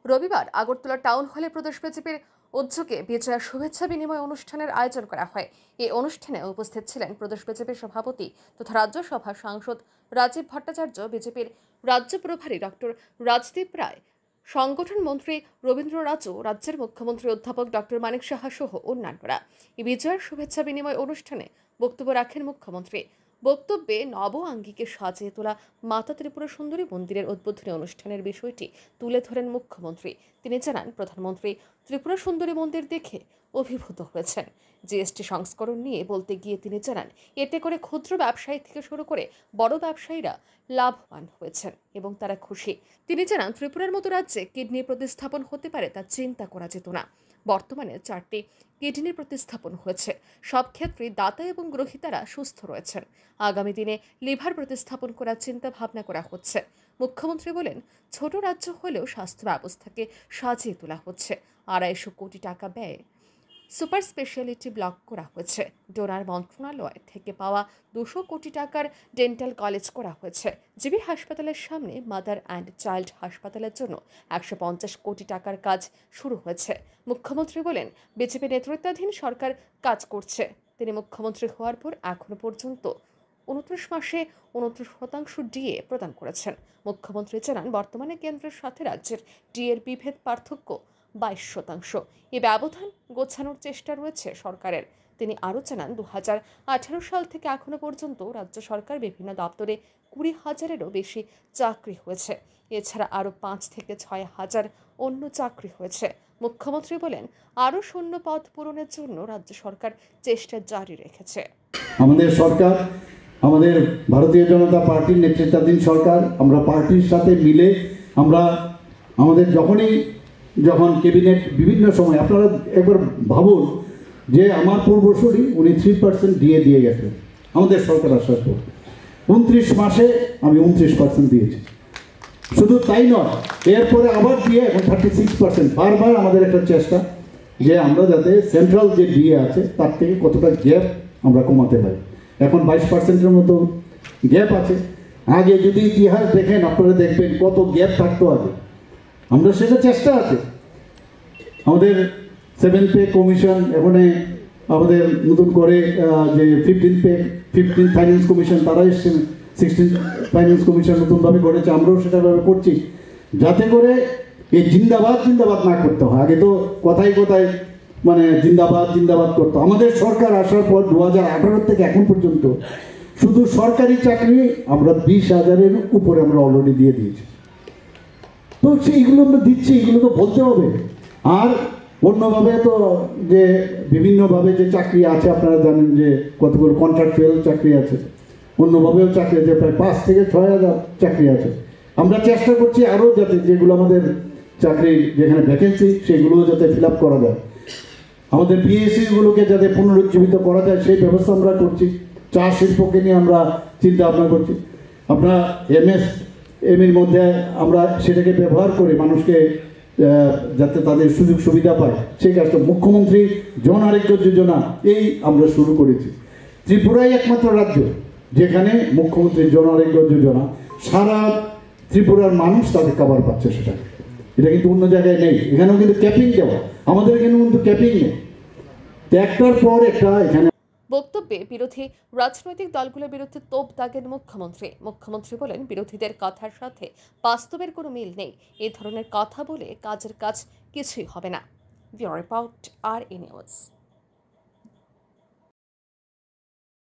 রবিবার আগরতলা টাউন হলে প্রদেশ বিজেপির উদ্যোগে বিজয়া শুভেচ্ছা বিনিময় অনুষ্ঠানের আয়োজন করা হয়। এই অনুষ্ঠানে উপস্থিত ছিলেন প্রদেশ বিজেপির সভাপতি তথা রাজ্যসভা সাংসদ রাজীব ভট্টাচার্য, বিজেপির রাজ্য প্রভারী ডক্টর রাজদীপ রায়, সংগঠন মন্ত্রী রবীন্দ্র রাজু, রাজ্যের মুখ্যমন্ত্রী অধ্যাপক ডক্টর মানিক সাহা সহ অন্যান্যরা। এই বিজয়ার শুভেচ্ছা বিনিময় অনুষ্ঠানে বক্তব্য রাখেন মুখ্যমন্ত্রী। বক্তব্যে নব আঙ্গিকে সাজিয়ে তোলা মাতা ত্রিপুরা সুন্দরী মন্দিরের উদ্বোধনী অনুষ্ঠানের বিষয়টি তুলে ধরেন মুখ্যমন্ত্রী। তিনি জানান, প্রধানমন্ত্রী ত্রিপুরা সুন্দরী মন্দির দেখে অভিভূত হয়েছেন। জিএসটি সংস্করণ নিয়ে বলতে গিয়ে তিনি জানান, এতে করে ক্ষুদ্র ব্যবসায়ী থেকে শুরু করে বড় ব্যবসায়ীরা লাভবান হয়েছেন এবং তারা খুশি। তিনি জানান, ত্রিপুরার মতো রাজ্যে কিডনি প্রতিস্থাপন হতে পারে তা চিন্তা করা যেত না। বর্তমানে 4টি কিডনি প্রতিস্থাপন হয়েছে। সব ক্ষেত্রেই দাতা এবং গ্রহীতারা সুস্থ রয়েছেন। আগামী দিনে লিভার প্রতিস্থাপন করার চিন্তা ভাবনা করা হচ্ছে। মুখ্যমন্ত্রী বলেন, ছোট রাজ্য হলেও স্বাস্থ্য ব্যবস্থাকে সাজিয়ে তোলা হচ্ছে। 250 কোটি টাকা ব্যয়ে সুপার স্পেশালিটি ব্লক করা হয়েছে। ডোনার মন্ত্রণালয় থেকে পাওয়া 200 কোটি টাকার ডেন্টাল কলেজ করা হয়েছে। জিবি হাসপাতালের সামনে মাদার অ্যান্ড চাইল্ড হাসপাতালের জন্য 150 কোটি টাকার কাজ শুরু হয়েছে। মুখ্যমন্ত্রী বলেন, বিজেপি নেতৃত্বাধীন সরকার কাজ করছে। তিনি মুখ্যমন্ত্রী হওয়ার পর এখনো পর্যন্ত 29 মাসে 29% ডিএ প্রদান করেছেন। মুখ্যমন্ত্রী জানান, বর্তমানে কেন্দ্রের সাথে রাজ্যের ডিএর বিভেদ পার্থক্য 22%। এই ব্যবধান গোছানোর চেষ্টা রয়েছে সরকারের। তিনি আরও জানান, 2018 সাল থেকে এখনো পর্যন্ত রাজ্য সরকার বিভিন্ন দপ্তরে 20,000-এরও বেশি চাকরি হয়েছে। এছাড়া আরও 5 থেকে 6,000 অন্য চাকরি হয়েছে। মুখ্যমন্ত্রী বলেন, আরও শূন্য পদ পূরণের জন্য রাজ্য সরকার চেষ্টা জারি রেখেছে। আমাদের সরকার, আমাদের ভারতীয় জনতা পার্টির নেতৃত্বাধীন সরকার, আমরা পার্টির সাথে মিলে আমরা আমাদের যখন ক্যাবিনেট বিভিন্ন সময়, আপনারা একবার ভাবুন যে আমার পূর্বসূরি উনি 3% দিয়ে গেছেন আমাদের সরকার আসার পর। 29 মাসে আমি 29% দিয়েছি। শুধু তাই নয়, এরপরে আবার দিয়ে এখন 36%। বারবার আমাদের একটা চেষ্টা যে আমরা যাতে সেন্ট্রাল যে ডিএ আছে তার থেকে কতটা গ্যাপ আমরা কমাতে পারি। এখন 22%-এর মতো গ্যাপ আছে। আগে যদি ইতিহাস দেখেন আপনারা দেখবেন কত গ্যাপ থাকতো আগে। আমরা সেটা চেষ্টা আছে। আমাদের 7 পে কমিশন, এখানে আমাদের নতুন করে যে 15 ফাইন্যান্স কমিশন তারা এসছেন, 16 ফাইন্যান্স কমিশন নতুনভাবে করেছে, আমরাও সেটাভাবে করছি যাতে করে এই জিন্দাবাদ না করতে হয়। আগে তো কথায় মানে জিন্দাবাদ করতো। আমাদের সরকার আসার পর 2018 থেকে এখন পর্যন্ত শুধু সরকারি চাকরি আমরা 20,000-এর উপরে আমরা অলরেডি দিয়ে দিয়েছি। তো সেইগুলো আমরা দিচ্ছি, এগুলো তো বলতে হবে। আর অন্যভাবে তো যে বিভিন্নভাবে যে চাকরি আছে, আপনারা জানেন যে কতগুলো কন্ট্রাকচুয়াল চাকরি আছে, অন্যভাবেও চাকরি আছে, প্রায় 5 থেকে 6,000 চাকরি আছে। আমরা চেষ্টা করছি আরও যাতে যেগুলো আমাদের চাকরি যেখানে ভ্যাকেন্সি সেগুলোও যাতে ফিল আপ করা যায়, আমাদের পিএসসিগুলোকে যাতে পুনরুজ্জীবিত করা যায় সেই ব্যবস্থা আমরা করছি। চা শিল্পকে নিয়ে আমরা চিন্তা ভাবনা করছি। আমরা এমএসএমইর মধ্যে আমরা সেটাকে ব্যবহার করে মানুষকে যাতে তাদের সুযোগ সুবিধা পায় সেই কাজটা মুখ্যমন্ত্রী জন আরোগ্য যোজনা এই আমরা শুরু করেছি। ত্রিপুরাই একমাত্র রাজ্য যেখানে মুখ্যমন্ত্রী জন আরোগ্য যোজনা সারা ত্রিপুরার মানুষ তাদের কভার পাচ্ছে। এটা কিন্তু অন্য জায়গায় নেই। এখানেও কিন্তু ক্যাপিং দেওয়া, আমাদের এখানে কিন্তু ক্যাপিং নেই, একটার পর একটা। এখানে বক্তব্যে বিরোধী রাজনৈতিক দলগুলোর বিরুদ্ধে তোপ দাগেন মুখ্যমন্ত্রী বলেন, বিরোধীদের কথার সাথে বাস্তবের কোনো মিল নেই। এই ধরনের কথা বলে কাজের কাজ কিছুই হবে না। Bureau report, RE news.